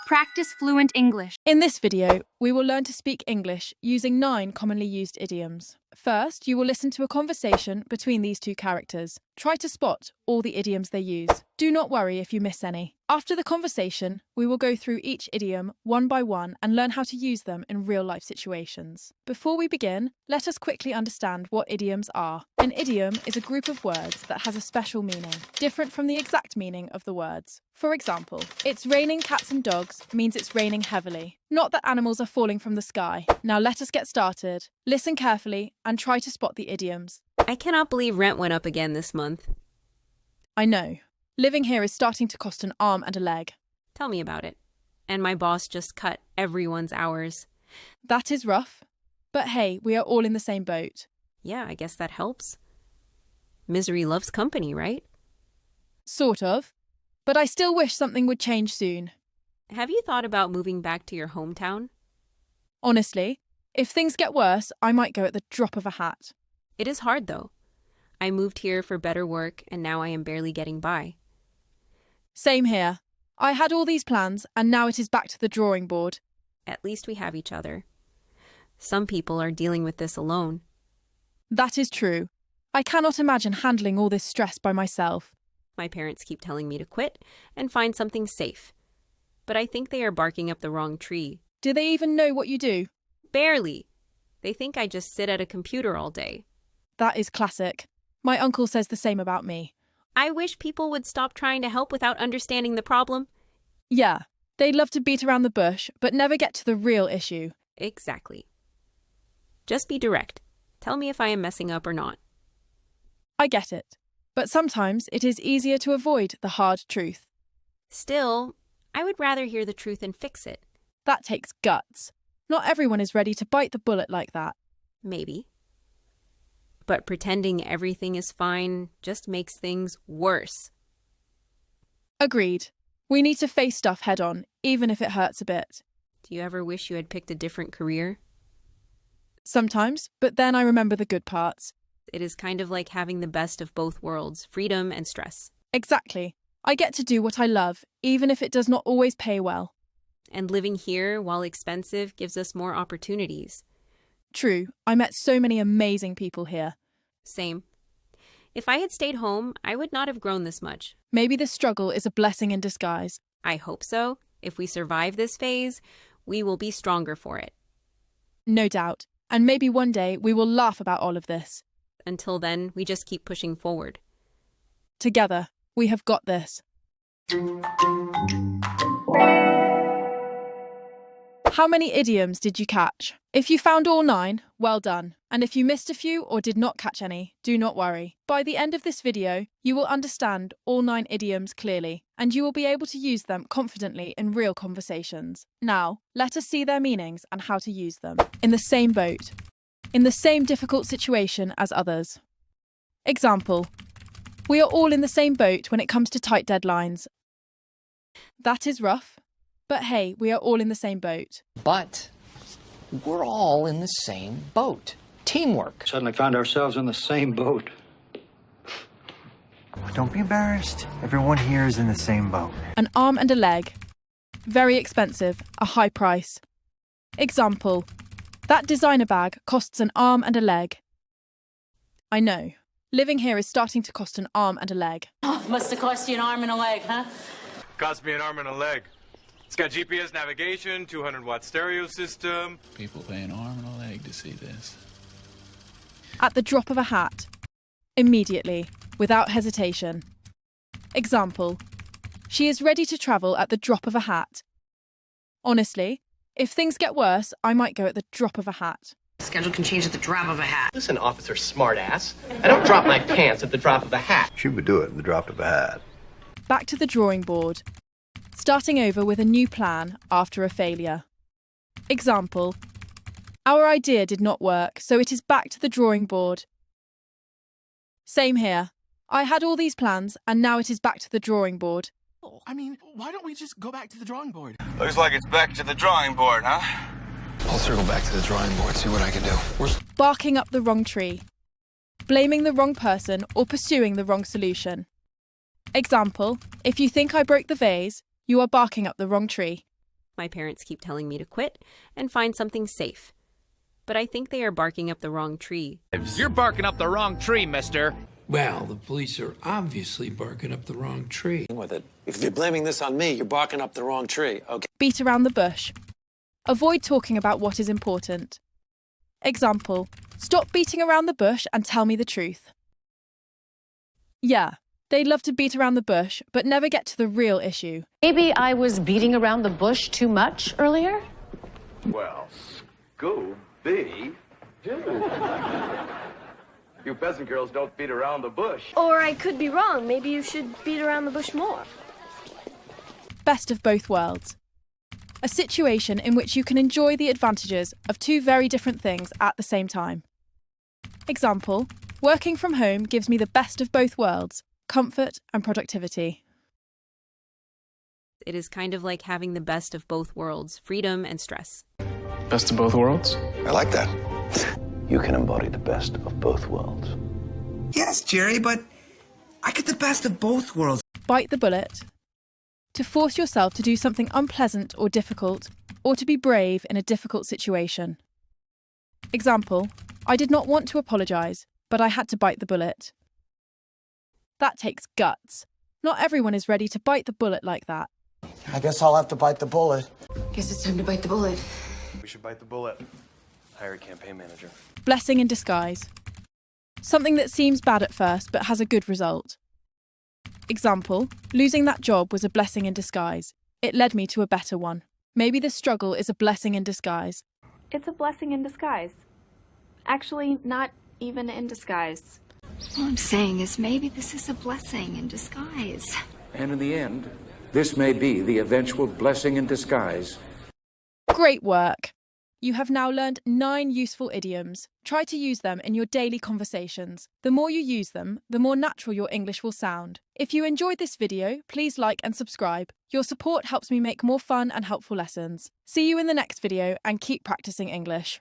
Practice fluent English. In this video, we will learn to speak English using 9 commonly used idioms. First, you will listen to a conversation between these two characters. Try to spot all the idioms they use. Do not worry if you miss any. After the conversation, we will go through each idiom one by one and learn how to use them in real-life situations. Before we begin, let us quickly understand what idioms are. An idiom is a group of words that has a special meaning, different from the exact meaning of the words. For example, it's raining cats and dogs means it's raining heavily, not that animals are falling from the sky. Now let us get started. Listen carefully and try to spot the idioms. I cannot believe rent went up again this month. I know. Living here is starting to cost an arm and a leg. Tell me about it. And my boss just cut everyone's hours. That is rough. But hey, we are all in the same boat. Yeah, I guess that helps. Misery loves company, right? Sort of. But I still wish something would change soon. Have you thought about moving back to your hometown? Honestly, if things get worse, I might go at the drop of a hat. It is hard, though. I moved here for better work, and now I am barely getting by. Same here. I had all these plans, and now it is back to the drawing board. At least we have each other. Some people are dealing with this alone. That is true. I cannot imagine handling all this stress by myself. My parents keep telling me to quit and find something safe. But I think they are barking up the wrong tree. Do they even know what you do? Barely. They think I just sit at a computer all day. That is classic. My uncle says the same about me. I wish people would stop trying to help without understanding the problem. Yeah, they'd love to beat around the bush, but never get to the real issue. Exactly. Just be direct. Tell me if I am messing up or not. I get it. But sometimes it is easier to avoid the hard truth. Still, I would rather hear the truth and fix it. That takes guts. Not everyone is ready to bite the bullet like that. Maybe. But pretending everything is fine just makes things worse. Agreed. We need to face stuff head on, even if it hurts a bit. Do you ever wish you had picked a different career? Sometimes, but then I remember the good parts. It is kind of like having the best of both worlds, freedom and stress. Exactly. I get to do what I love, even if it does not always pay well. And living here, while expensive, gives us more opportunities. True, I met so many amazing people here. Same. If I had stayed home, I would not have grown this much. Maybe this struggle is a blessing in disguise. I hope so. If we survive this phase, we will be stronger for it. No doubt. And maybe one day we will laugh about all of this. Until then, we just keep pushing forward. Together, we have got this. How many idioms did you catch? If you found all 9, well done. And if you missed a few or did not catch any, do not worry. By the end of this video, you will understand all 9 idioms clearly, and you will be able to use them confidently in real conversations. Now, let us see their meanings and how to use them. In the same boat. In the same difficult situation as others. Example: we are all in the same boat when it comes to tight deadlines. That is rough. But hey, we are all in the same boat. But we're all in the same boat. Teamwork. Suddenly found ourselves in the same boat. Don't be embarrassed. Everyone here is in the same boat. An arm and a leg. Very expensive, a high price. Example: that designer bag costs an arm and a leg. I know. Living here is starting to cost an arm and a leg. Oh, must have cost you an arm and a leg, huh? Cost me an arm and a leg. It's got GPS navigation, 200-watt stereo system. People pay an arm and a leg to see this. At the drop of a hat. Immediately, without hesitation. Example: she is ready to travel at the drop of a hat. Honestly, if things get worse, I might go at the drop of a hat. Schedule can change at the drop of a hat. Listen, Officer Smartass. I don't drop my pants at the drop of a hat. She would do it at the drop of a hat. Back to the drawing board. Starting over with a new plan after a failure. Example: our idea did not work, so it is back to the drawing board. Same here. I had all these plans, and now it is back to the drawing board. I mean, why don't we just go back to the drawing board? Looks like it's back to the drawing board, huh? I'll circle back to the drawing board, see what I can do. Barking up the wrong tree. Blaming the wrong person or pursuing the wrong solution. Example: if you think I broke the vase, you are barking up the wrong tree. My parents keep telling me to quit and find something safe. But I think they are barking up the wrong tree. You're barking up the wrong tree, mister. Well, the police are obviously barking up the wrong tree. With it. If you're blaming this on me, you're barking up the wrong tree. Okay. Beat around the bush. Avoid talking about what is important. Example, stop beating around the bush and tell me the truth. Yeah, they'd love to beat around the bush, but never get to the real issue. Maybe I was beating around the bush too much earlier? Well, Scooby Doo. You peasant girls don't beat around the bush. Or I could be wrong. Maybe you should beat around the bush more. Best of both worlds. A situation in which you can enjoy the advantages of two very different things at the same time. Example, working from home gives me the best of both worlds, comfort and productivity. It is kind of like having the best of both worlds, freedom and stress. Best of both worlds? I like that. You can embody the best of both worlds. Yes, Jerry, but I get the best of both worlds. Bite the bullet. To force yourself to do something unpleasant or difficult, or to be brave in a difficult situation. Example, I did not want to apologise, but I had to bite the bullet. That takes guts. Not everyone is ready to bite the bullet like that. I guess I'll have to bite the bullet. Guess it's time to bite the bullet. We should bite the bullet. Hire a campaign manager. Blessing in disguise. Something that seems bad at first but has a good result. Example, losing that job was a blessing in disguise. It led me to a better one. Maybe the struggle is a blessing in disguise. It's a blessing in disguise. Actually, not even in disguise. All I'm saying is maybe this is a blessing in disguise. And in the end, this may be the eventual blessing in disguise. Great work! You have now learned 9 useful idioms. Try to use them in your daily conversations. The more you use them, the more natural your English will sound. If you enjoyed this video, please like and subscribe. Your support helps me make more fun and helpful lessons. See you in the next video and keep practicing English.